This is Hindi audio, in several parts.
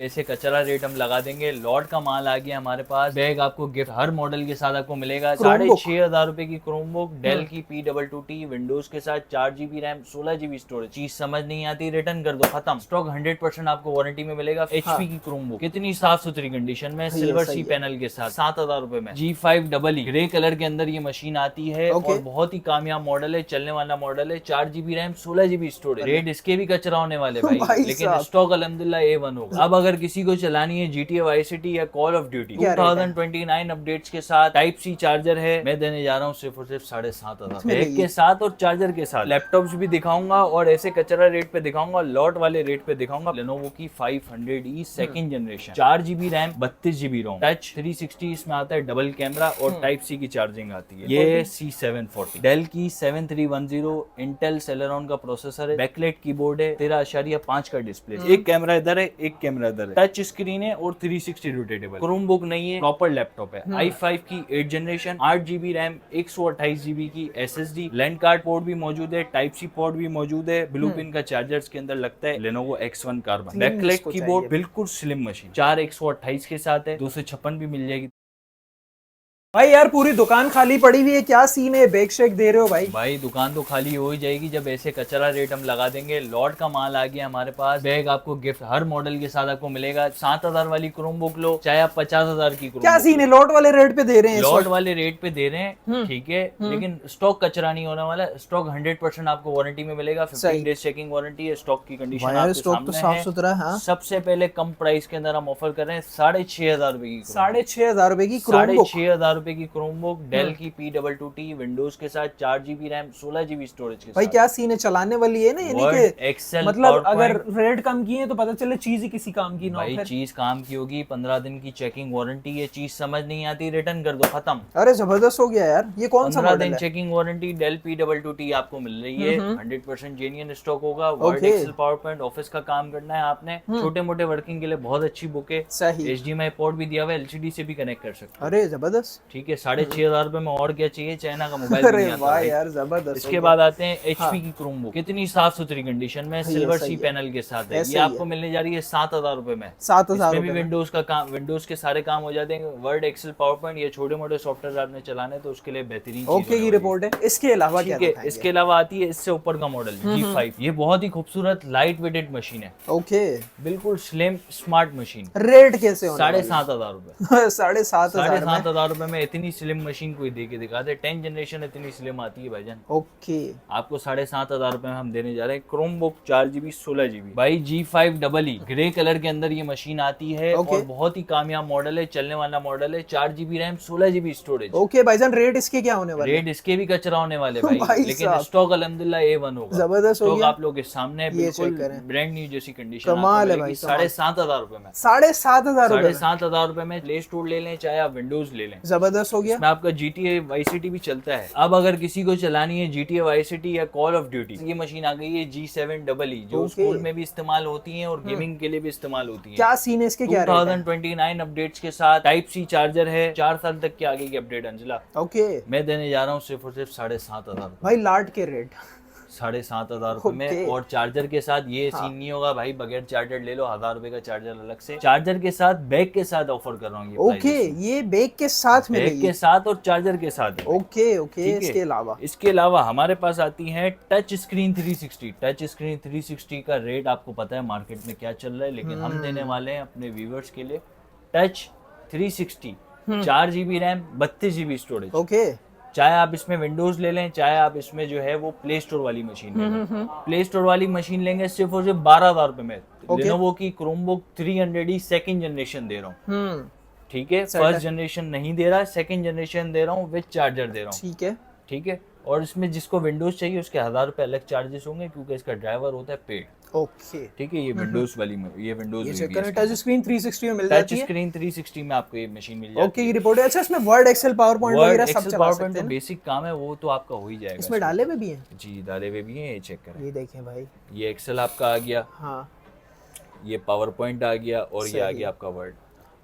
ऐसे कचरा रेट हम लगा देंगे। लॉट का माल आ गया हमारे पास। बैग आपको गिफ्ट हर मॉडल के साथ आपको मिलेगा। 6,500 रुपए की क्रोम बुक डेल की P22T विंडोज के साथ 4 GB रैम 16 GB स्टोरेज। चीज समझ नहीं आती रिटर्न कर दो, खत्म। स्टॉक 100% आपको वारंटी में मिलेगा। HP की क्रोम बुक कितनी साफ सुथरी कंडीशन में, सिल्वर सी पैनल के साथ 7,000 रुपए में। G5 ग्रे कलर के अंदर ये मशीन आती है और बहुत ही कामयाब मॉडल है, चलने वाला मॉडल है। 4 GB RAM 16 GB storage. Rate इसके भी कचरा होने वाले भाई, लेकिन स्टॉक अल्हम्दुलिल्लाह A1 होगा। अब अगर किसी को चलानी है GTA Vice City या कॉल ऑफ ड्यूटी 2029 अपडेट्स के साथ, टाइप सी चार्जर है, मैं देने जा रहा हूँ सिर्फ और सिर्फ 7,500 बैग के साथ और चार्जर के साथ। लैपटॉप्स भी दिखाऊंगा और ऐसे कचरा रेट पे दिखाऊंगा, लॉट वाले रेट पे दिखाऊंगा। Lenovo की 500E second generation, 4 GB RAM 32 GB रोम, टच 360 इसमें आता है, डबल कैमरा और टाइप सी की चार्जिंग आती है। ये C740 डेल की 7310 इंटेल सेलेरॉन का प्रोसेसर है, बैकलाइट कीबोर्ड है, 13.5 का डिस्प्ले, एक कैमरा इधर है, एक कैमरा इधर है, टच स्क्रीन है और 360 रोटेटेबल। क्रोम बुक नहीं है, प्रॉपर लैपटॉप है। i5 की 8 जनरेशन, 8 GB रैम, 128 GB की SSD, लैंड कार्ड पोर्ट भी मौजूद है, टाइप सी पोर्ट भी मौजूद है। ब्लू पिन का चार्जर के अंदर लगता है। Lenovo X1 carbon, backlight keyboard, बिल्कुल स्लिम मशीन, 4 128 के साथ है, 256 भी मिल जाएगी। भाई यार पूरी दुकान खाली पड़ी हुई है, क्या सीन है? बैग शेक दे रहे हो भाई? भाई दुकान तो खाली हो ही जाएगी जब ऐसे कचरा रेट हम लगा देंगे। लॉट का माल आ गया हमारे पास। बैग आपको गिफ्ट हर मॉडल के साथ आपको मिलेगा। 7,000 वाली क्रोम बुक लो, चाहे आप 50,000 की क्रोम, क्या सीन है? लॉट वाले रेट पे दे रहे हैं? लॉट वाले रेट पे दे रहे हैं, ठीक है, लेकिन स्टॉक कचरा नहीं होने वाला। स्टॉक 100% आपको वारंटी में मिलेगा। 15 डेज चेकिंग वारंटी है। स्टॉक की कंडीशन आपके सामने है, साफ सुथरा है। सबसे पहले कम प्राइस के अंदर हम ऑफर कर रहे हैं 6,500 रुपए की, 6,500 रुपए की क्रोम बुक, 6,500 रुपए की क्रोम बुक डेल की P22T विंडोज के साथ, 4 GB रैम 16 GB स्टोरेज के भाई साथ। क्या सीन है? चलाने वाली है ना, यानी कि एक्सेल, मतलब अगर रेट कम की है तो पता चले चीज ही किसी काम की ना हो। भाई चीज काम की होगी, 15 दिन की चेकिंग वारंटी है। चीज समझ नहीं आती रिटर्न कर दो, खत्म। अरे जबरदस्त हो गया यार। ये कौन सा 15 मॉडल दिन है? चेकिंग वारंटी डेल P22T आपको मिल रही है। 100% जेन्युइन स्टॉक होगा। Word, Excel, PowerPoint, Office का काम करना है आपने, छोटे मोटे वर्किंग के लिए बहुत अच्छी बुक है। सही। HDMI पोर्ट भी दिया हुआ है, LCD से भी कनेक्ट कर सकते हैं। अरे जबरदस्त, ठीक है, 6,500 रुपए में और क्या चाहिए? चाइना का मोबाइल अरे नहीं आता वाह भाई। यार जबरदस्त। इसके बाद आते हैं HP की क्रोम बुक, कितनी साफ सुथरी कंडीशन में, सिल्वर सी पैनल के साथ है। ये आपको मिलने जा रही है 7,000 रुपए में। 7,000 इसमें भी विंडोज का काम, विंडोज के सारे काम हो जाते हैं। वर्ड, एक्सेल, पावर पॉइंट, ये छोटे मोटे सॉफ्टवेयर आपने चलाने तो उसके लिए बेहतरीन ओके की रिपोर्ट है। इसके अलावा क्या दिखाएंगे? इसके अलावा आती है इससे ऊपर का मॉडल G5। ये बहुत ही खूबसूरत लाइट वेटेड मशीन है। ओके, बिल्कुल स्लिम स्मार्ट मशीन। रेट कैसे होने? 7,500 रुपए। 7,500 रुपए में इतनी स्लिम मशीन कोई दे के दिखा दे। 10 जनरेशन इतनी स्लिम आती है भाईजान। ओके, आपको 7,500 रुपए में हम देने जा रहे हैं। क्रोम बुक 4 GB 16 GB भाई। G5 ग्रे कलर के अंदर ये मशीन आती है और बहुत ही कामयाब मॉडल है, चलने वाला मॉडल है। 4 GB RAM 16 GB storage. Okay भाईजान, रेट इसके क्या होने वाले? रेट इसके भी कचरा होने वाले भाई, लेकिन स्टॉक अल्हम्दुलिल्लाह A1 होगा। जबरदस्त हो गया। आप लोग के सामने है, बिल्कुल ब्रांड न्यू जैसी कंडीशन। कमाल है भाई। 7,500 रुपए में, 7,500 रुपए में प्ले स्टोर ले लें, चाहे आप विंडोज ले लें। जबरदस्त हो गया। इसमें आपका GTA Vice City भी चलता है। अब अगर किसी को चलानी है GTA Vice City या कॉल ऑफ ड्यूटी, ये मशीन आ गई है G7 जो स्कूल में भी इस्तेमाल होती है और गेमिंग के लिए भी इस्तेमाल होती है। क्या सीन है इसके? क्या 2029 अपडेट्स के साथ, टाइप सी चार्जर है, 4 साल तक के आगे की अपडेट अंजला। ओके, मैं देने जा रहा हूँ सिर्फ और सिर्फ 7,500 भाई। लाट के रेट 7,500 रुपए में, और चार्जर के साथ ये सीन नहीं होगा भाई, बगैर चार्जर ले लो, 1,000 रुपए का चार्जर अलग से। चार्जर के साथ, बैग के साथ ऑफर कर रहा हूँ। ओके, ये बैग के साथ मिलेगी? बैग के साथ और चार्जर के साथ। Okay okay. इसके अलावा हमारे पास आती है टच स्क्रीन 360। टच स्क्रीन 360 का रेट आपको पता है मार्केट में क्या चल रहा है, लेकिन हम देने वाले हैं अपने व्यूवर्स के लिए touch 360, 4 GB RAM 32 GB storage. Okay, चाहे आप इसमें विंडोज ले लें, चाहे आप इसमें जो है वो प्ले स्टोर वाली मशीन लें। प्ले स्टोर वाली मशीन लेंगे सिर्फ और सिर्फ 12,000 रुपए में। Lenovo की Chromebook 300E second generation दे रहा हूँ, ठीक है। फर्स्ट जनरेशन नहीं दे रहा, सेकंड जनरेशन दे रहा हूँ, विद चार्जर दे रहा हूँ, ठीक है। और इसमें जिसको विंडोज चाहिए उसके 1,000 रुपए अलग चार्जेस होंगे, क्योंकि इसका ड्राइवर होता है पेड। ओके, ठीक है। ये विंडोज वाली, ये विंडोज टच स्क्रीन 360 में मिल जाती है। टच स्क्रीन 360 में आपको ये मशीन मिल जाती है। ओके की रिपोर्ट है। अच्छा, इसमें वर्ड, एक्सेल, पावर पॉइंट वगैरह सब चला सकते हैं? बेसिक काम है वो तो आपका हो ही जाएगा। इसमें डाले हुए भी हैं? जी, डाले हुए भी हैं, ये चेक करें। ये देखें भाई, ये एक्सेल आपका आ गया, हाँ, ये पावर पॉइंट आ गया, और ये आ गया आपका वर्ड।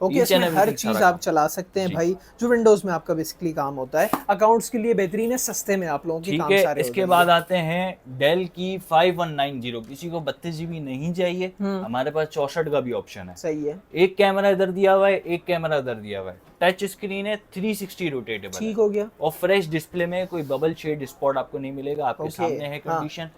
ओके, इसमें हर चीज आप चला सकते हैं भाई, जो विंडोज में आपका बेसिकली काम होता है। अकाउंट्स के लिए बेहतरीन है, सस्ते में आप लोगों के काम सारे हो इसके बाद आते हैं डेल की 5190। किसी को 32 GB नहीं चाहिए, हमारे पास 64 का भी ऑप्शन है। सही है। एक कैमरा इधर दिया हुआ है, एक कैमरा इधर दिया हुआ है, टच स्क्रीन है, 360 रोटेटेबल। ठीक हो गया। और फ्रेश डिस्प्ले में कोई बबल शेड स्पॉट आपको नहीं मिलेगा, आपके सामने है कंडीशन।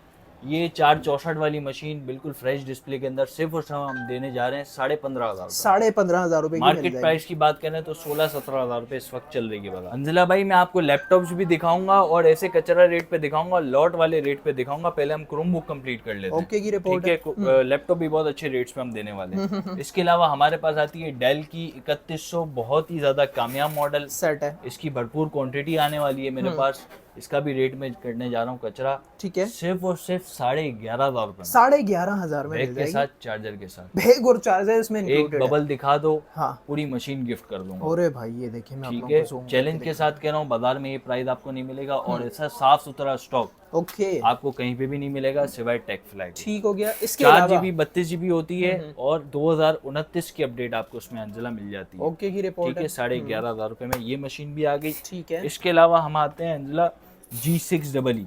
ये 464 वाली मशीन बिल्कुल फ्रेश डिस्प्ले के अंदर सिर्फ और सिर्फ हम देने जा रहे हैं 15,500। 15,500 रुपए की मार्केट प्राइस की बात करें तो 16-17,000 रुपए इस वक्त चल रही है। बता अंजिला भाई, मैं आपको लैपटॉप्स भी दिखाऊंगा और ऐसे कचरा रेट पे दिखाऊंगा, लॉट वाले रेट पे दिखाऊंगा। पहले हम क्रोमबुक कंप्लीट कर लेते हैं। ओके की रिपोर्ट है। लैपटॉप भी बहुत अच्छे रेट्स पे हम देने वाले हैं। इसके अलावा हमारे पास आती है डेल की 3100, बहुत ही ज्यादा कामयाब मॉडल सेट है। इसकी भरपूर क्वांटिटी आने वाली है मेरे पास। इसका भी रेट में करने जा रहा हूँ कचरा, ठीक है, सिर्फ और सिर्फ 11,500 रुपए। 11,500 में बैग के साथ, चार्जर के साथ, बैग और चार्जर इसमें एक बबल दिखा दो, हाँ, पूरी मशीन गिफ्ट कर दूंगा। अरे भाई ये देखिए, मैं ठीक है, चैलेंज के साथ कह रहा हूँ, बाजार में ये प्राइस आपको नहीं मिलेगा और ऐसा साफ सुथरा स्टॉक ओके आपको कहीं पे भी नहीं मिलेगा सिवाय टेक फ्लाई। ठीक हो गया। इसके 4 GB 32 GB होती है और 2029 की अपडेट आपको उसमें अंजिला मिल जाती है। ओके की रिपोर्ट ठीक है, 11,500 रुपए में ये मशीन भी आ गई। ठीक है। इसके अलावा हम आते हैं अंजिला G6EE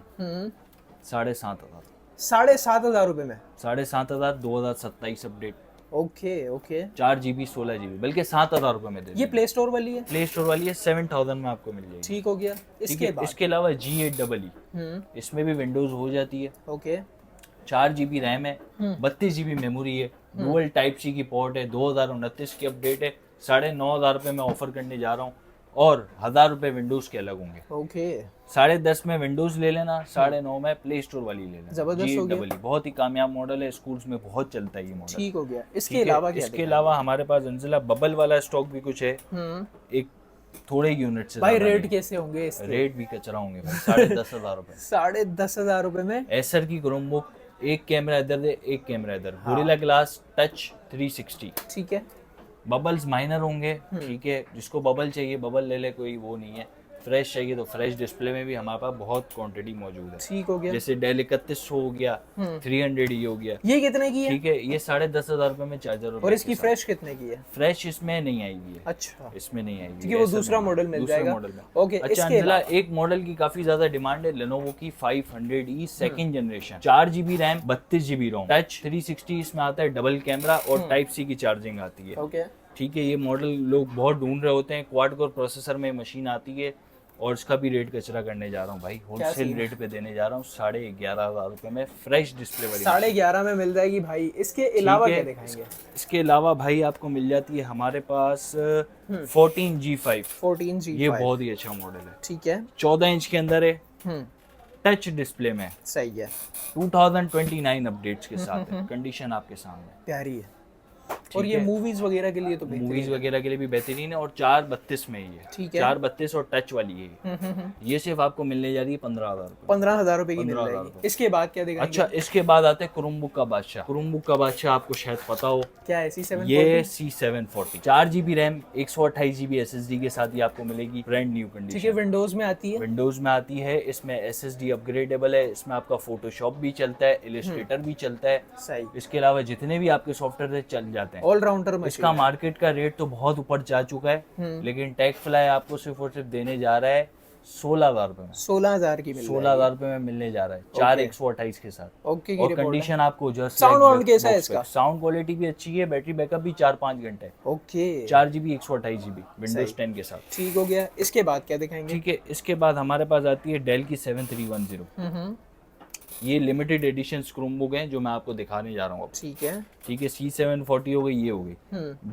7,500। 7,500 रुपए में 7,500, 2027 update. Okay okay. 4 GB 16 GB, बल्कि 7,000 रुपए में दे। ये प्ले स्टोर वाली है? प्ले स्टोर वाली है, 7,000 में आपको मिल जाएगी। ठीक हो गया। इसके अलावा G8EE, इसमें भी विंडोज हो जाती है। ओके। 4 GB रैम है, 32 GB मेमोरी है, डुअल टाइप सी की पोर्ट है, 2029 की अपडेट है। 9,500 रुपए में ऑफर करने जा रहा हूँ और 1,000 रुपए विंडोज के अलग होंगे। ओके। 10,500 में विंडोज ले लेना, 9,500 में प्ले स्टोर वाली ले लेना। जबरदस्त हो गया। बहुत ही कामयाब मॉडल है, स्कूल्स में बहुत चलता है ये मॉडल। ठीक हो गया। इसके अलावा क्या? इसके अलावा हमारे पास अंजिला बबल वाला स्टॉक भी कुछ है, एक थोड़े यूनिट से। भाई रेट कैसे होंगे इसके? रेट भी कचरा होंगे भाई, 10,500 रुपए। 10,500 रुपए में एसर की क्रोमबुक, एक कैमरा इधर दे, एक कैमरा इधर, गोरिल्ला ग्लास टच 360। ठीक है। बबल्स माइनर होंगे, ठीक है, जिसको बबल चाहिए बबल ले ले, कोई वो नहीं है। फ्रेश चाहिए तो फ्रेश डिस्प्ले में भी हमारे पास बहुत क्वांटिटी मौजूद है। ठीक हो गया। जैसे डेल 3100 हो गया, 300E हो गया। ये कितने की है? ठीक है, ये 10,500 रुपए में चार्जर। और इसकी फ्रेश कितने की है? फ्रेश इसमें नहीं आई हुई है। अच्छा, इसमें नहीं आई हुई क्योंकि वो दूसरा मॉडल मिल जाएगा। मॉडल में। ओके। अच्छा अंजिला, एक मॉडल की काफी ज्यादा डिमांड है, लेनोवो की 500E second generation, 4 GB RAM, 32 GB रोम, टच 360 इसमें आता है, डबल कैमरा और टाइप सी की चार्जिंग आती है। ओके। ठीक है, ये मॉडल लोग बहुत ढूंढ रहे होते हैं। क्वाड कोर प्रोसेसर में मशीन आती है और इसका भी रेट कचरा करने जा रहा हूँ भाई, होलसेल रेट पे देने जा रहा हूँ 11,500 रुपए में, फ्रेश डिस्प्ले वाली 11,500 में मिल जाएगी भाई। इसके अलावा क्या दिखाएंगे? इसके अलावा भाई आपको मिल जाती है हमारे पास 14G5। 14G5 ये बहुत ही अच्छा मॉडल है। ठीक है। 14 इंच के अंदर है, टच डिस्प्ले में। सही है। 2029 अपडेट्स के साथ है, कंडीशन आपके सामने प्यारी है। और ये मूवीज वगैरह के लिए तो मूवीज वगैरह के लिए भी बेहतरीन है और 432 में ही है। ठीक है। 432 और टच वाली है। ये सिर्फ आपको मिलने जा रही है 15,000 रुपए। 15,000 रुपए की मिल जाएगी। इसके बाद क्या दिखाएंगे? अच्छा, इसके बाद आते हैं क्रोमबुक का बादशाह। क्रोमबुक का बादशाह आपको शायद पता हो, क्या है? C740? ये C740, 4 GB RAM, 128 GB SSD के साथ ही आपको मिलेगी, ब्रांड न्यू कंडीशन। ठीक है। विंडोज में आती है? विंडोज में आती है। इसमें SSD अपग्रेडेबल है, इसमें आपका फोटोशॉप भी चलता है, इलस्ट्रेटर भी चलता है। सही। इसके अलावा जितने भी आपके सॉफ्टवेयर चल जाते हैं, ऑलराउंडर। इसका मार्केट का रेट तो बहुत ऊपर जा चुका है, लेकिन टेक फ्लाई आपको सिर्फ और सिर्फ देने जा रहा है 16,000 रुपए में। 16,000 की 16,000 रुपए में मिलने जा रहा है, 4 128 के साथ। ओके। और कंडीशन आपको जस्ट साउंड कैसा है इसका? साउंड क्वालिटी भी अच्छी है, बैटरी बैकअप भी 4-5 घंटे। ओके। 4 GB 128 GB विंडोज 10 के साथ। ठीक हो गया। इसके बाद क्या दिखाएंगे? ठीक है, इसके बाद हमारे पास आती है डेल की 7310। ये लिमिटेड एडिशन क्रोमबुक हैं जो मैं आपको दिखाने जा रहा हूँ। ठीक है। ठीक है, C740 हो गई, ये हो गई।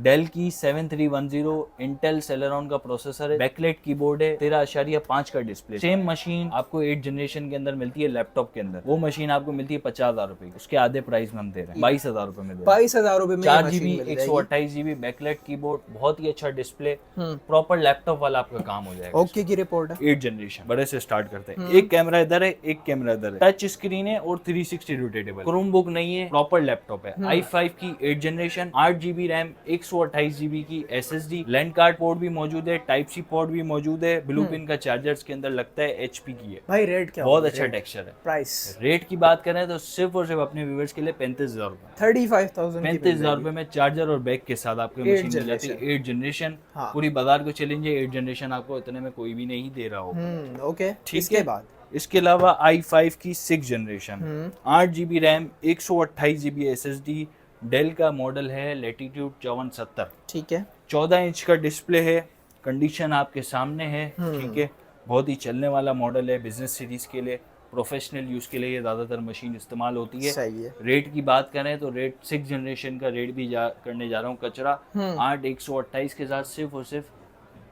डेल की 7310, इंटेल सेलेरॉन का प्रोसेसर है, बैकलाइट कीबोर्ड है, 13.5 का डिस्प्ले। सेम मशीन आपको 8 जनरेशन के अंदर मिलती है लैपटॉप के अंदर, वो मशीन आपको मिलती है 50,000 रुपए की, उसके आधे प्राइस में हम दे रहे हैं 22,000 रुपए में। 22,000 रुपए में 4 GB 128 GB बैकलाइट कीबोर्ड, बहुत ही अच्छा डिस्प्ले, प्रॉपर लैपटॉप वाला आपका काम हो जाएगा। ओके की रिपोर्ट है। 8 जनरेशन। बड़े से स्टार्ट करते हैं। एक कैमरा इधर है, एक कैमरा इधर है, टच स्क्रीन स्क्रीन है और 360 रोटेटेबल। क्रोमबुक नहीं है, प्रॉपर लैपटॉप है। i5 की 8 जनरेशन, 8GB रैम, 128GB की SSD, लैंड कार्ड पोर्ट भी मौजूद है, टाइप सी पोर्ट भी मौजूद है, ब्लू पिन का चार्जर के अंदर लगता है, HP की है भाई। रेट क्या बहुत अच्छा टेक्सचर है। प्राइस रेट की बात करें तो सिर्फ और सिर्फ अपने व्यूअर्स के लिए 35,000 रुपए, 35,000 रुपए में चार्जर और बैग के साथ आपको मशीन मिल जाती है। 8 जनरेशन पूरी बाजार को चैलेंज है, 8 जनरेशन आपको इतने में कोई भी नहीं दे रहा होगा। ओके, ठीक है। इसके अलावा i5 की 6 generation, 8GB RAM, 128GB SSD, Dell का मॉडल है Latitude 5470। ठीक है। 14 इंच का डिस्प्ले है, कंडीशन आपके सामने है। ठीक है, बहुत ही चलने वाला मॉडल है। बिजनेस सीरीज के लिए, प्रोफेशनल यूज के लिए ये ज्यादातर मशीन इस्तेमाल होती है। सही है। रेट की बात करें तो रेट 6 जनरेशन का रेट भी करने जा रहा हूँ कचरा 8 128 के साथ सिर्फ और सिर्फ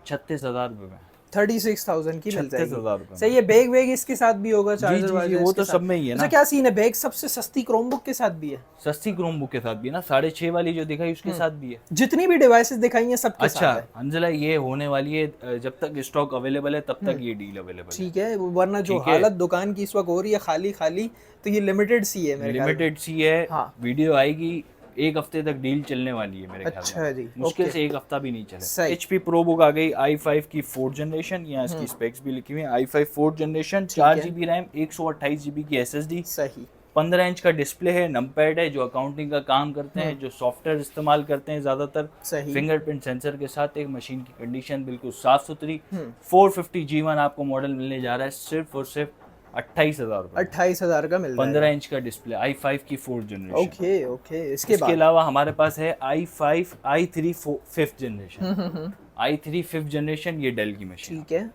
36,000 रुपए में, 36,000 की मिल जाएगी। 36,000 रुपए। सही है। बैग वेग इसके साथ भी होगा, जी, चार्जर जी, वार्जर वो इसके तो साथ। सब में ही है ना। क्या सीन है? बैग सबसे सस्ती क्रोमबुक के साथ भी है, सस्ती क्रोमबुक के साथ भी है ना, 6.5 वाली जो दिखाई उसके साथ भी है। जितनी भी डिवाइसेस दिखाई हैं सबके अच्छा साथ है। अंजला, ये होने वाली है, जब तक स्टॉक अवेलेबल है तब तक ये डील अवेलेबल है। ठीक है, वरना जो ठीक है। हालत दुकान की इस वक्त हो रही है खाली खाली, तो ये लिमिटेड सी है मेरे ख्याल में। लिमिटेड सी है। हाँ। वीडियो आएगी, एक हफ्ते तक डील चलने वाली है मेरे ख्याल में। अच्छा जी, मुश्किल ओके। से एक हफ्ता भी नहीं सही। चले। HP ProBook आ गई, i5 की 4 जनरेशन, यहाँ इसकी स्पेक्स भी लिखी हुई है। i5 4 generation, 4GB RAM, 128GB की SSD, सही। 15 इंच का डिस्प्ले है, नमपैड है, जो अकाउंटिंग का काम करते हैं, जो सॉफ्टवेयर इस्तेमाल करते हैं ज्यादातर, सही। फिंगरप्रिंट सेंसर के साथ। एक मशीन की कंडीशन बिल्कुल साफ सुथरी। 450G1 आपको मॉडल मिलने जा रहा है सिर्फ और सिर्फ 28,000 रुपए, 28,000 का मिल रहा है। 15 इंच का डिस्प्ले, i5 की 4 जनरेशन। Okay okay. इसके इसके बाद अलावा हमारे पास है i5 i3 5th generation. i3 5th generation, ये डेल की मशीन। ठीक है।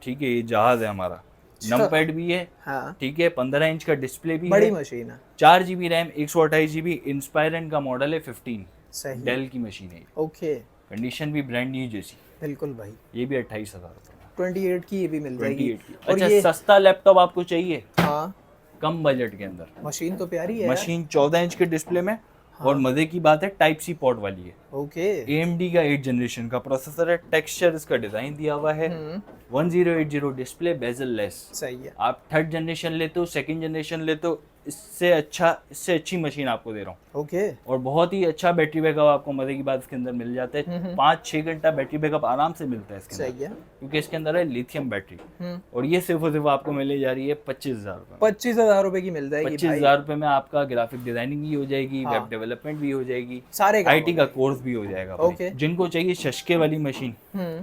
ठीक है, ये जहाज है हमारा, नमपैड भी है। हाँ, ठीक है, 15 इंच का डिस्प्ले भी बड़ी है, मशीन है। 4GB रैम, 128GB, इंस्पायरन का मॉडल है 15, सही। डेल की मशीन है। ओके, कंडीशन भी ब्रांड न्यू जैसी। बिल्कुल भाई। ये भी 28,000 रुपए, 28 की ये भी मिल जाएगी। 28 की। और अच्छा, ये सस्ता लैपटॉप आपको चाहिए हाँ, कम बजट के अंदर, मशीन तो प्यारी है। मशीन 14 इंच के डिस्प्ले में, और मजे की बात है टाइप सी पोर्ट वाली है। ओके। AMD का 8 जनरेशन का प्रोसेसर है, टेक्सचर इसका डिजाइन दिया हुआ है, 1080 डिस्प्ले, बेजल लेस। सही है। आप 3rd जनरेशन लेते हो, 2nd जनरेशन लेते हो, इससे अच्छी मशीन आपको दे रहा हूँ। ओके। और बहुत ही अच्छा बैटरी बैकअप आपको मजे की बात इसके अंदर मिल जाता है। 5-6 घंटा बैटरी बैकअप आराम से मिलता है इसके अंदर। सही है। क्योंकि इसके अंदर है लिथियम बैटरी। और ये सिर्फ और सिर्फ आपको मिलने जा रही है 25,000 रुपए। 25,000 रुपए की मिल जाएगी। 25,000 रुपए में आपका ग्राफिक डिजाइनिंग भी हो जाएगी, वेब डेवलपमेंट भी हो जाएगी, सारे काम IT का कोर्स भी हो जाएगा। ओके। जिनको चाहिए शशके वाली मशीन,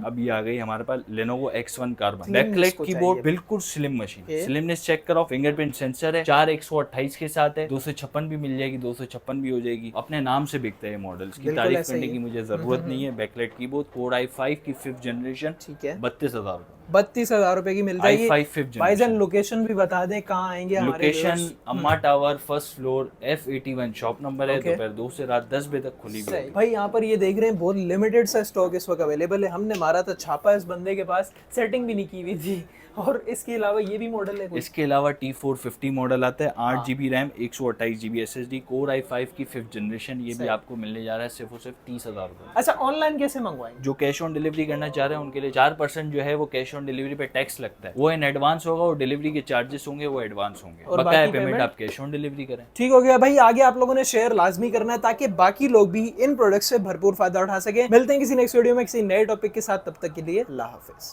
अब ये आ गई हमारे पास Lenovo X1 carbon, backlight keyboard, बिल्कुल स्लिम मशीन। स्लिमनेस चेक करो, फिंगरप्रिंट सेंसर है, 4 128 के साथ है, 256 भी मिल जाएगी, 256 भी हो जाएगी। अपने नाम से बिकते हैं मॉडल्स की, तारीफ करने की मुझे जरूरत नहीं है। बैकलाइट कीबोर्ड, Core i5 की 5th जनरेशन, ठीक है। 32,000 रुपए, 32,000 रुपए की मिल जाएगी। i5 5th भाईजान जनरेशन। लोकेशन भी बता दें कहाँ आएंगे हमारे लोकेशन viewers? अम्मा tower, 1st floor, F81 shop number है। दोपहर 2 से रात 10 बजे तक खुली हुई है। भाई यहाँ पर ये देख रहे हैं बहुत लिमिटेड सा स्टॉक इस वक्त अवेलेबल है। हमने मारा था छापा इस बंदे के पास, सेटिंग भी नहीं की हुई थी। और इसके अलावा ये भी मॉडल है कुछ? इसके अलावा T450 मॉडल आता है, 8GB RAM, 128GB SSD, Core i5 की 5th जनरेशन। ये भी आपको मिलने जा रहा है सिर्फ और सिर्फ 30,000 रुपए। अच्छा, ऑनलाइन कैसे मंगवाएंगे? जो कैश ऑन डिलीवरी करना चाह रहे हैं उनके लिए 4% जो है वो कैश ऑन डिलीवरी पे टैक्स लगता है, वो इन एडवांस होगा, और डिलीवरी के चार्जेस होंगे वो एडवांस होंगे, और बकाया बाकी पेमेंट आप कैश ऑन डिलीवरी करें। ठीक हो गया भाई। आगे आप लोगों ने शेयर लाजमी करना है ताकि बाकी लोग भी इन प्रोडक्ट से भरपूर फायदा उठा सके। मिलते हैं किसी नेक्स्ट वीडियो में किसी नए टॉपिक के साथ, तब तक के लिए अल्लाह हाफिज।